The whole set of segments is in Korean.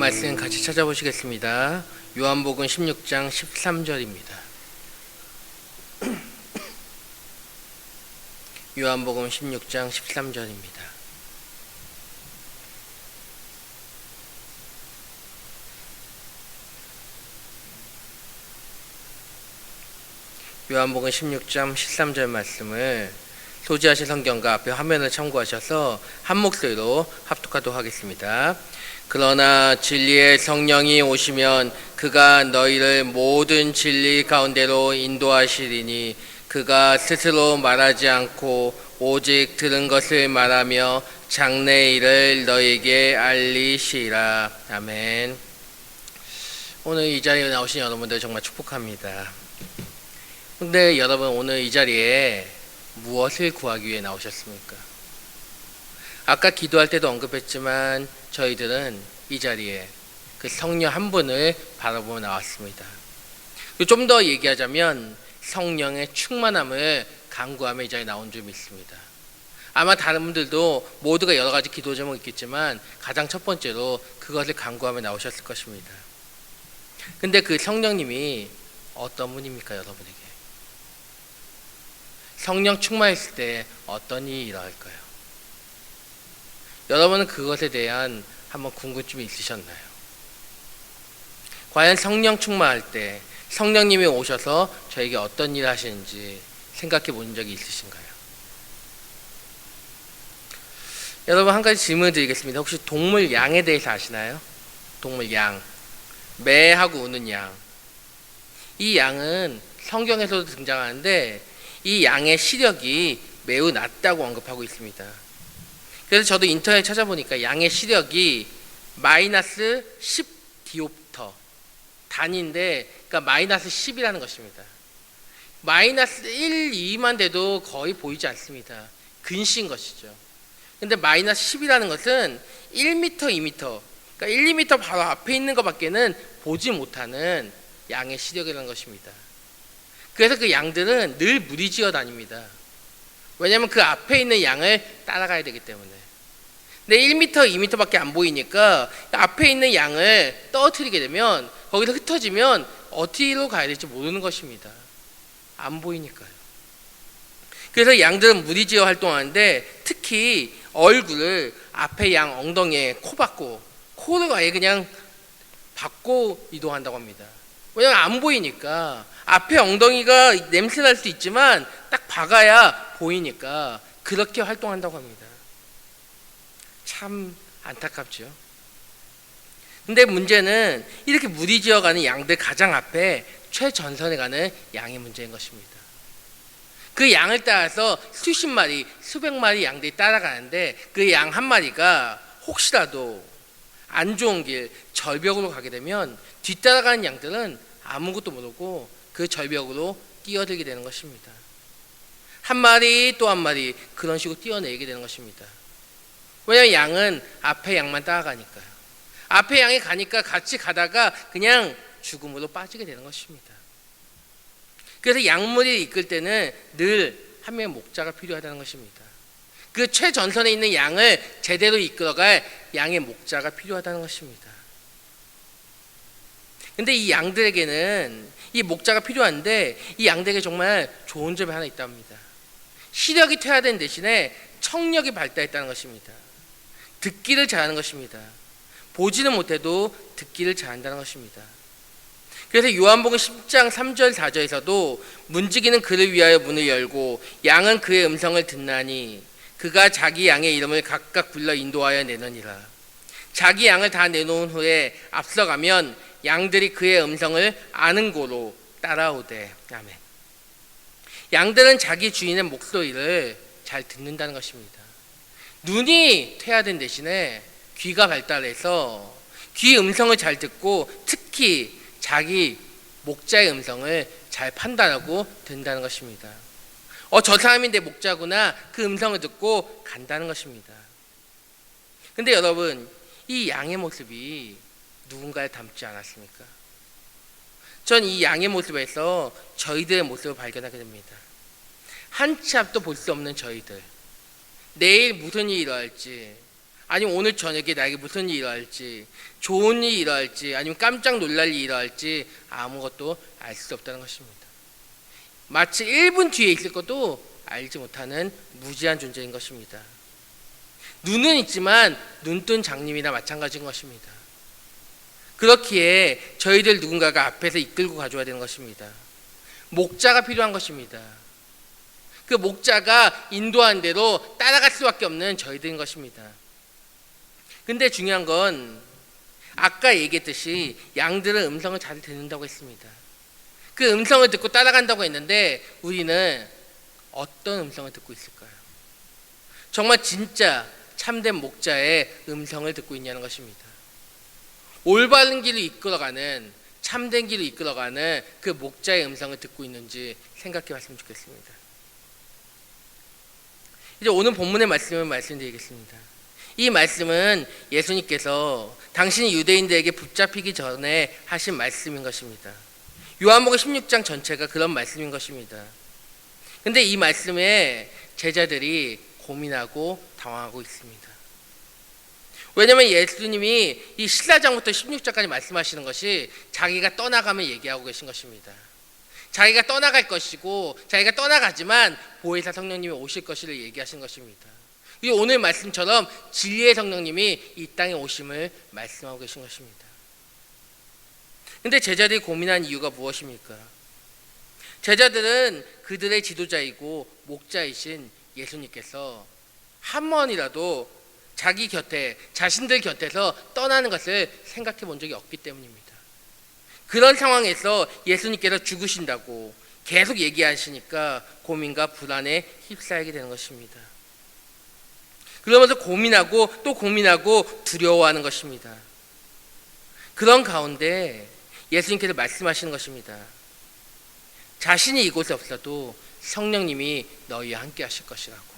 말씀 같이 찾아보시겠습니다. 요한복음 16장 13절입니다. 요한복음 16장 13절입니다. 요한복음 16장 13절 말씀을 소지하신 성경과 앞에 화면을 참고하셔서 한 목소리로 합독하도록 하겠습니다. 그러나 진리의 성령이 오시면 그가 너희를 모든 진리 가운데로 인도하시리니 그가 스스로 말하지 않고 오직 들은 것을 말하며 장래 일을 너희에게 알리시리라. 아멘. 오늘 이 자리에 나오신 여러분들 정말 축복합니다. 근데 여러분, 오늘 이 자리에 무엇을 구하기 위해 나오셨습니까? 아까 기도할 때도 언급했지만 저희들은 이 자리에 그 성령 한 분을 바라보며 나왔습니다. 좀 더 얘기하자면 성령의 충만함을 간구하며 이 자리에 나온 줄 믿습니다. 아마 다른 분들도 모두가 여러 가지 기도 제목이 있겠지만 가장 첫 번째로 그것을 간구하며 나오셨을 것입니다. 근데 그 성령님이 어떤 분입니까, 여러분에게? 성령 충만했을 때 어떤 일이 일어날까요? 여러분은 그것에 대한 한번 궁금증이 있으셨나요? 과연 성령 충만할 때 성령님이 오셔서 저에게 어떤 일을 하시는지 생각해 본 적이 있으신가요? 여러분, 한 가지 질문을 드리겠습니다. 혹시 동물 양에 대해서 아시나요? 동물 양, 매하고 우는 양. 이 양은 성경에서도 등장하는데 이 양의 시력이 매우 낮다고 언급하고 있습니다. 그래서 저도 인터넷 찾아보니까 양의 시력이 마이너스 10 디옵터 단위인데, 그러니까 마이너스 10이라는 것입니다. 마이너스 1, 2만 돼도 거의 보이지 않습니다. 근시인 것이죠. 근데 마이너스 10이라는 것은 1m, 2m, 그러니까 1, 2m 바로 앞에 있는 것밖에는 보지 못하는 양의 시력이라는 것입니다. 그래서 그 양들은 늘 무리지어 다닙니다. 왜냐하면 그 앞에 있는 양을 따라가야 되기 때문에. 근데 1m, 2m밖에 안 보이니까 앞에 있는 양을 떨어뜨리게 되면 거기서 흩어지면 어디로 가야 될지 모르는 것입니다. 안 보이니까요. 그래서 양들은 무리지어 활동하는데 특히 얼굴을 앞에 양 엉덩이에 코 박고, 코를 아예 그냥 박고 이동한다고 합니다. 왜냐하면 안 보이니까. 앞에 엉덩이가 냄새 날 수 있지만 딱 박아야 보이니까 그렇게 활동한다고 합니다. 참 안타깝죠. 근데 문제는 이렇게 무리지어 가는 양들 가장 앞에 최전선에 가는 양의 문제인 것입니다. 그 양을 따라서 수십 마리, 수백 마리 양들이 따라가는데 그 양 한 마리가 혹시라도 안 좋은 길, 절벽으로 가게 되면 뒤따라가는 양들은 아무것도 모르고 그 절벽으로 뛰어들게 되는 것입니다. 한 마리 또 한 마리 그런 식으로 뛰어내리게 되는 것입니다. 왜냐하면 양은 앞에 양만 따라가니까요. 앞에 양이 가니까 같이 가다가 그냥 죽음으로 빠지게 되는 것입니다. 그래서 양무리를 이끌 때는 늘 한 명의 목자가 필요하다는 것입니다. 그 최전선에 있는 양을 제대로 이끌어갈 양의 목자가 필요하다는 것입니다. 근데 이 양들에게는 이 목자가 필요한데 이 양들에게 정말 좋은 점이 하나 있답니다. 시력이 퇴화된 대신에 청력이 발달했다는 것입니다. 듣기를 잘하는 것입니다. 보지는 못해도 듣기를 잘한다는 것입니다. 그래서 요한복음 10장 3절 4절에서도 문지기는 그를 위하여 문을 열고 양은 그의 음성을 듣나니 그가 자기 양의 이름을 각각 불러 인도하여 내느니라. 자기 양을 다 내놓은 후에 앞서가면 양들이 그의 음성을 아는 고로 따라오되. 아멘. 양들은 자기 주인의 목소리를 잘 듣는다는 것입니다. 눈이 퇴화된 대신에 귀가 발달해서 귀 음성을 잘 듣고 특히 자기 목자의 음성을 잘 판단하고 듣는다는 것입니다. 저 사람이 내 목자구나, 그 음성을 듣고 간다는 것입니다. 근데 여러분, 이 양의 모습이 누군가를 닮지 않았습니까? 전 이 양의 모습에서 저희들의 모습을 발견하게 됩니다. 한치 앞도 볼 수 없는 저희들, 내일 무슨 일이 일어날지, 아니면 오늘 저녁에 나에게 무슨 일이 일어날지, 좋은 일이 일어날지, 아니면 깜짝 놀랄 일이 일어날지 아무것도 알 수 없다는 것입니다. 마치 1분 뒤에 있을 것도 알지 못하는 무지한 존재인 것입니다. 눈은 있지만 눈뜬 장님이나 마찬가지인 것입니다. 그렇기에 저희들 누군가가 앞에서 이끌고 가줘야 되는 것입니다. 목자가 필요한 것입니다. 그 목자가 인도하는 대로 따라갈 수밖에 없는 저희들인 것입니다. 근데 중요한 건 아까 얘기했듯이 양들은 음성을 잘 듣는다고 했습니다. 그 음성을 듣고 따라간다고 했는데 우리는 어떤 음성을 듣고 있을까요? 정말 진짜 참된 목자의 음성을 듣고 있냐는 것입니다. 올바른 길을 이끌어가는, 참된 길을 이끌어가는 그 목자의 음성을 듣고 있는지 생각해 봤으면 좋겠습니다. 이제 오늘 본문의 말씀을 말씀드리겠습니다. 이 말씀은 예수님께서 당신이 유대인들에게 붙잡히기 전에 하신 말씀인 것입니다. 요한복음 16장 전체가 그런 말씀인 것입니다. 근데 이 말씀에 제자들이 고민하고 당황하고 있습니다. 왜냐하면 예수님이 이 14장부터 16장까지 말씀하시는 것이 자기가 떠나가면 얘기하고 계신 것입니다. 자기가 떠나갈 것이고 자기가 떠나가지만 보혜사 성령님이 오실 것을 얘기하신 것입니다. 그리고 오늘 말씀처럼 진리의 성령님이 이 땅에 오심을 말씀하고 계신 것입니다. 근데 제자들이 고민한 이유가 무엇입니까? 제자들은 그들의 지도자이고 목자이신 예수님께서 한 번이라도 자기 곁에, 자신들 곁에서 떠나는 것을 생각해 본 적이 없기 때문입니다. 그런 상황에서 예수님께서 죽으신다고 계속 얘기하시니까 고민과 불안에 휩싸이게 되는 것입니다. 그러면서 고민하고 또 고민하고 두려워하는 것입니다. 그런 가운데 예수님께서 말씀하시는 것입니다. 자신이 이곳에 없어도 성령님이 너희와 함께 하실 것이라고.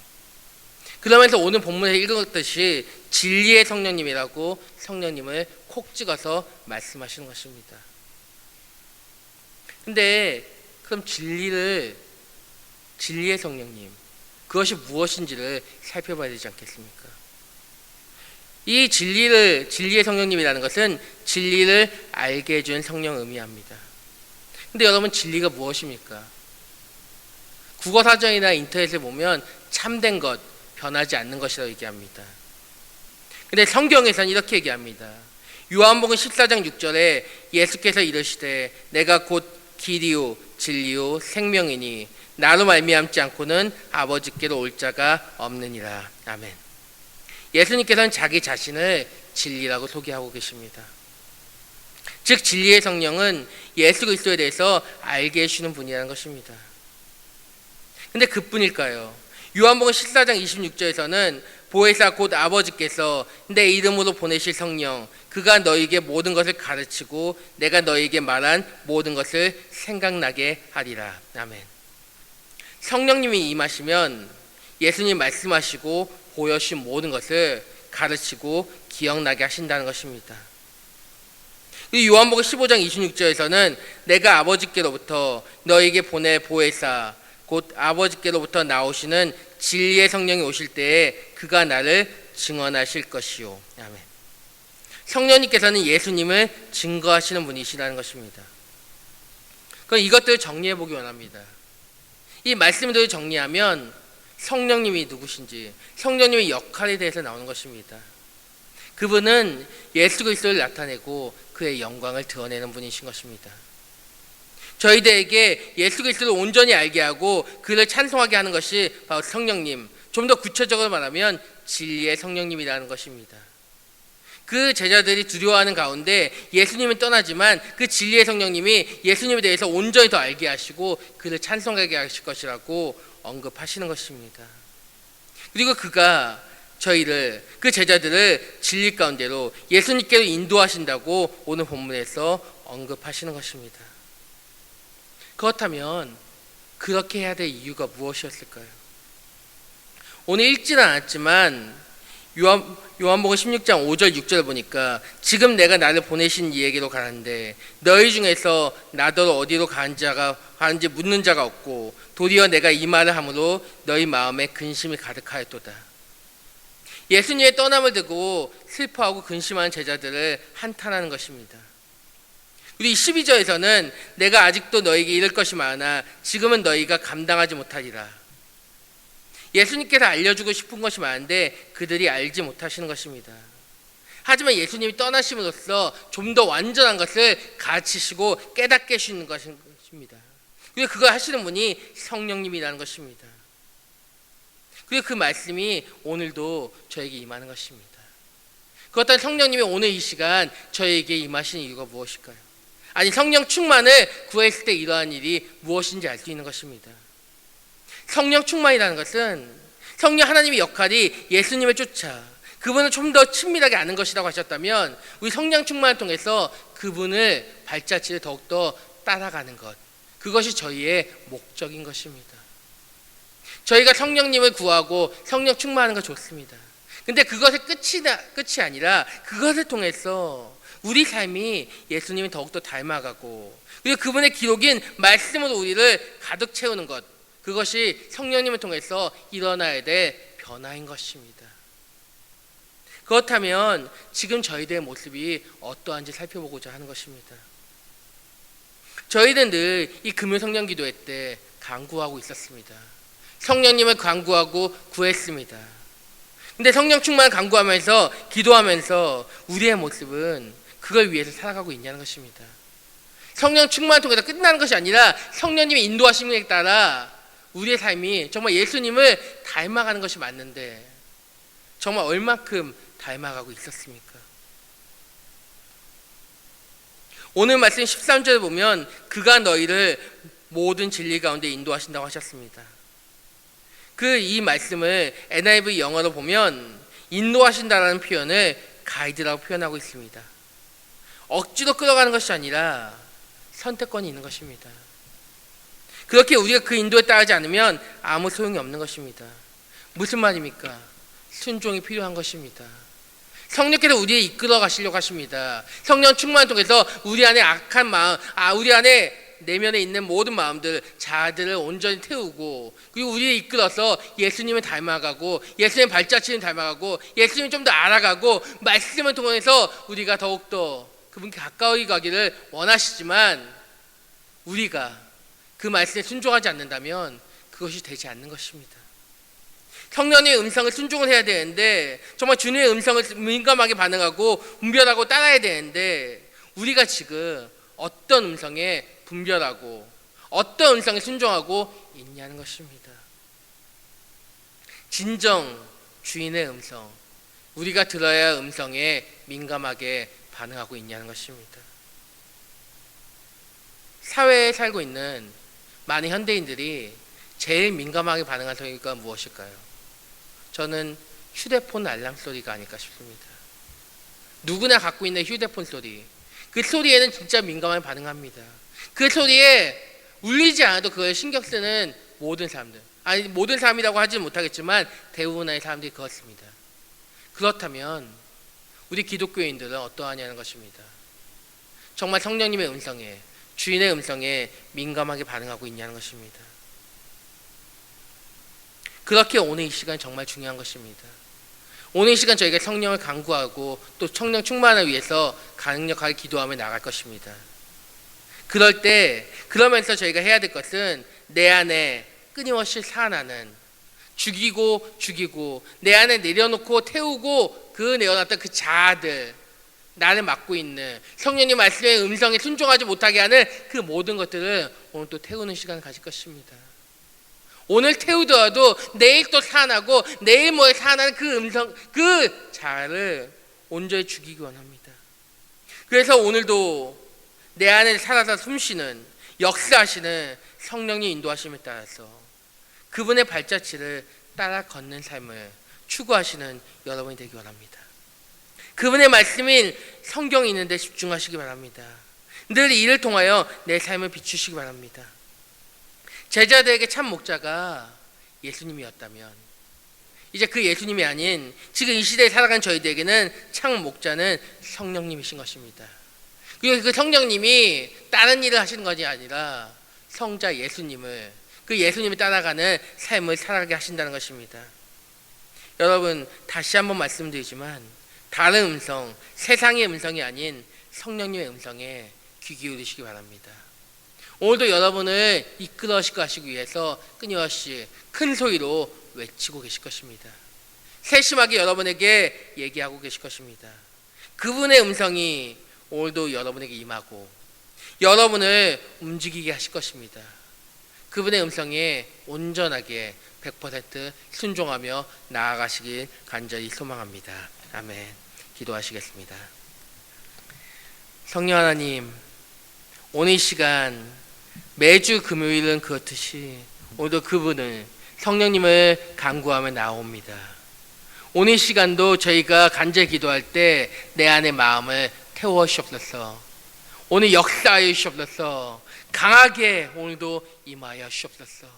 그러면서 오늘 본문에 읽었듯이 진리의 성령님이라고 성령님을 콕 찍어서 말씀하시는 것입니다. 근데 그럼 진리의 성령님, 그것이 무엇인지를 살펴봐야 되지 않겠습니까? 이 진리의 성령님이라는 것은 진리를 알게 해준 성령을 의미합니다. 근데 여러분, 진리가 무엇입니까? 국어사전이나 인터넷에 보면 참된 것, 변하지 않는 것이라고 얘기합니다. 근데 성경에서는 이렇게 얘기합니다. 요한복음 14장 6절에 예수께서 이르시되 내가 곧 길이요 진리요 생명이니 나로 말미암지 않고는 아버지께로 올 자가 없느니라. 아멘. 예수님께서는 자기 자신을 진리라고 소개하고 계십니다. 즉 진리의 성령은 예수 그리스도에 대해서 알게 해주시는 분이라는 것입니다. 근데 그뿐일까요? 요한복음 14장 26절에서는 보혜사 곧 아버지께서 내 이름으로 보내실 성령 그가 너희에게 모든 것을 가르치고 내가 너희에게 말한 모든 것을 생각나게 하리라. 아멘. 성령님이 임하시면 예수님 말씀하시고 보여주신 모든 것을 가르치고 기억나게 하신다는 것입니다. 요한복음 15장 26절에서는 내가 아버지께로부터 너희에게 보낼 보혜사 곧 아버지께로부터 나오시는 진리의 성령이 오실 때에 그가 나를 증언하실 것이요. 아멘. 성령님께서는 예수님을 증거하시는 분이시라는 것입니다. 그럼 이것들을 정리해 보기 원합니다. 이 말씀들을 정리하면 성령님이 누구신지, 성령님의 역할에 대해서 나오는 것입니다. 그분은 예수 그리스도를 나타내고 그의 영광을 드러내는 분이신 것입니다. 저희들에게 예수 그리스도를 온전히 알게 하고 그를 찬송하게 하는 것이 바로 성령님, 좀 더 구체적으로 말하면 진리의 성령님이라는 것입니다. 그 제자들이 두려워하는 가운데 예수님은 떠나지만 그 진리의 성령님이 예수님에 대해서 온전히 더 알게 하시고 그를 찬송하게 하실 것이라고 언급하시는 것입니다. 그리고 그가 저희를, 그 제자들을 진리 가운데로 예수님께로 인도하신다고 오늘 본문에서 언급하시는 것입니다. 그렇다면 그렇게 해야 될 이유가 무엇이었을까요? 오늘 읽지는 않았지만 요한복음 16장 5절 6절 보니까 지금 내가 나를 보내신 이에게로 가는데 너희 중에서 나더러 어디로 가는지 묻는 자가 없고 도리어 내가 이 말을 함으로 너희 마음에 근심이 가득하였도다. 예수님의 떠남을 두고 슬퍼하고 근심하는 제자들을 한탄하는 것입니다. 우리 12절에서는 내가 아직도 너에게 이를 것이 많아 지금은 너희가 감당하지 못하리라. 예수님께서 알려주고 싶은 것이 많은데 그들이 알지 못하시는 것입니다. 하지만 예수님이 떠나심으로써 좀 더 완전한 것을 가르치시고 깨닫게 해주시는 것입니다. 그리고 그걸 하시는 분이 성령님이라는 것입니다. 그리고 그 말씀이 오늘도 저에게 임하는 것입니다. 그렇다면 성령님이 오늘 이 시간 저에게 임하시는 이유가 무엇일까요? 아니, 성령 충만을 구했을 때 이러한 일이 무엇인지 알 수 있는 것입니다. 성령 충만이라는 것은 성령 하나님의 역할이 예수님을 쫓아 그분을 좀 더 친밀하게 아는 것이라고 하셨다면 우리 성령 충만을 통해서 그분을 발자취를 더욱더 따라가는 것, 그것이 저희의 목적인 것입니다. 저희가 성령님을 구하고 성령 충만하는 거 좋습니다. 근데 그것의 끝이 아니라 그것을 통해서 우리 삶이 예수님을 더욱더 닮아가고 그리고 그분의 기록인 말씀으로 우리를 가득 채우는 것, 그것이 성령님을 통해서 일어나야 될 변화인 것입니다. 그렇다면 지금 저희들의 모습이 어떠한지 살펴보고자 하는 것입니다. 저희는 늘 이 금요 성령 기도회 때 간구하고 있었습니다. 성령님을 간구하고 구했습니다. 근데 성령 충만을 간구하면서 기도하면서 우리의 모습은 그걸 위해서 살아가고 있냐는 것입니다. 성령 충만을 통해서 끝나는 것이 아니라 성령님의 인도하심에 따라 우리의 삶이 정말 예수님을 닮아가는 것이 맞는데 정말 얼마큼 닮아가고 있었습니까? 오늘 말씀 13절에 보면 그가 너희를 모든 진리 가운데 인도하신다고 하셨습니다. 이 말씀을 NIV 영어로 보면 인도하신다라는 표현을 가이드라고 표현하고 있습니다. 억지로 끌어가는 것이 아니라 선택권이 있는 것입니다. 그렇게 우리가 그 인도에 따르지 않으면 아무 소용이 없는 것입니다. 무슨 말입니까? 순종이 필요한 것입니다. 성령께서 우리를 이끌어 가시려고 하십니다. 성령 충만을 통해서 우리 안에 악한 마음, 우리 안에 내면에 있는 모든 마음들, 자아들을 온전히 태우고 그리고 우리를 이끌어서 예수님을 닮아가고 예수님의 발자취를 닮아가고 예수님을 좀 더 알아가고 말씀을 통해서 우리가 더욱더 그분께 가까이 가기를 원하시지만 우리가 그 말씀에 순종하지 않는다면 그것이 되지 않는 것입니다. 성령님의 음성을 순종을 해야 되는데 정말 주님의 음성을 민감하게 반응하고 분별하고 따라야 되는데 우리가 지금 어떤 음성에 분별하고 어떤 음성에 순종하고 있냐는 것입니다. 진정 주인의 음성, 우리가 들어야 할 음성에 민감하게 반응하고 있냐는 것입니다. 사회에 살고 있는 많은 현대인들이 제일 민감하게 반응하는 소리가 무엇일까요? 저는 휴대폰 알람 소리가 아닐까 싶습니다. 누구나 갖고 있는 휴대폰 소리, 그 소리에는 진짜 민감하게 반응합니다. 그 소리에 울리지 않아도 그걸 신경 쓰는 모든 사람들, 모든 사람이라고 하지는 못하겠지만 대부분의 사람들이 그렇습니다. 그렇다면 우리 기독교인들은 어떠하냐는 것입니다. 정말 성령님의 음성에, 주인의 음성에 민감하게 반응하고 있냐는 것입니다. 그렇게 오늘 이 시간 정말 중요한 것입니다. 오늘 이 시간 저희가 성령을 간구하고 또 성령 충만을 위해서 강력하게 기도하며 나갈 것입니다. 그러면서 저희가 해야 될 것은 내 안에 끊임없이 살아나는, 죽이고 내 안에 내려놓고 태우고 내어놨던 그 자아들, 나를 맡고 있는 성령님 말씀의 음성에 순종하지 못하게 하는 그 모든 것들을 오늘 또 태우는 시간을 가질 것입니다. 오늘 태우더라도 내일 또 살아나고 내일 모레 살아나는 그 음성, 그 자아를 온전히 죽이기 원합니다. 그래서 오늘도 내 안에 살아서 숨쉬는, 역사하시는 성령님 인도하심에 따라서 그분의 발자취를 따라 걷는 삶을 추구하시는 여러분이 되기 원합니다. 그분의 말씀인 성경이 있는데 집중하시기 바랍니다. 늘 이를 통하여 내 삶을 비추시기 바랍니다. 제자들에게 참 목자가 예수님이었다면 이제 그 예수님이 아닌 지금 이 시대에 살아간 저희들에게는 참 목자는 성령님이신 것입니다. 그리고 그 성령님이 다른 일을 하시는 것이 아니라 성자 예수님을, 그 예수님을 따라가는 삶을 살아가게 하신다는 것입니다. 여러분 다시 한번 말씀드리지만 다른 음성, 세상의 음성이 아닌 성령님의 음성에 귀 기울이시기 바랍니다. 오늘도 여러분을 이끌어 가시기 위해서 끊임없이 큰 소리로 외치고 계실 것입니다. 세심하게 여러분에게 얘기하고 계실 것입니다. 그분의 음성이 오늘도 여러분에게 임하고 여러분을 움직이게 하실 것입니다. 그분의 음성에 온전하게 100% 순종하며 나아가시길 간절히 소망합니다. 아멘. 기도하시겠습니다. 성령 하나님, 오늘 이 시간 매주 금요일은 그렇듯이 오늘도 그분을 성령님을 간구하며 나옵니다. 오늘 이 시간도 저희가 간절히 기도할 때 내 안의 마음을 태워 주옵소서. 오늘 역사하여 주옵소서. 강하게 오늘도 임하여 주옵소서.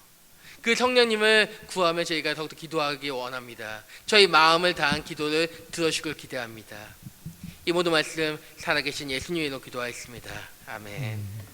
그 성령님을 구하며 저희가 더욱더 기도하기 원합니다. 저희 마음을 다한 기도를 들어주길 기대합니다. 이 모든 말씀 살아계신 예수님의 이름으로 기도하였습니다. 아멘.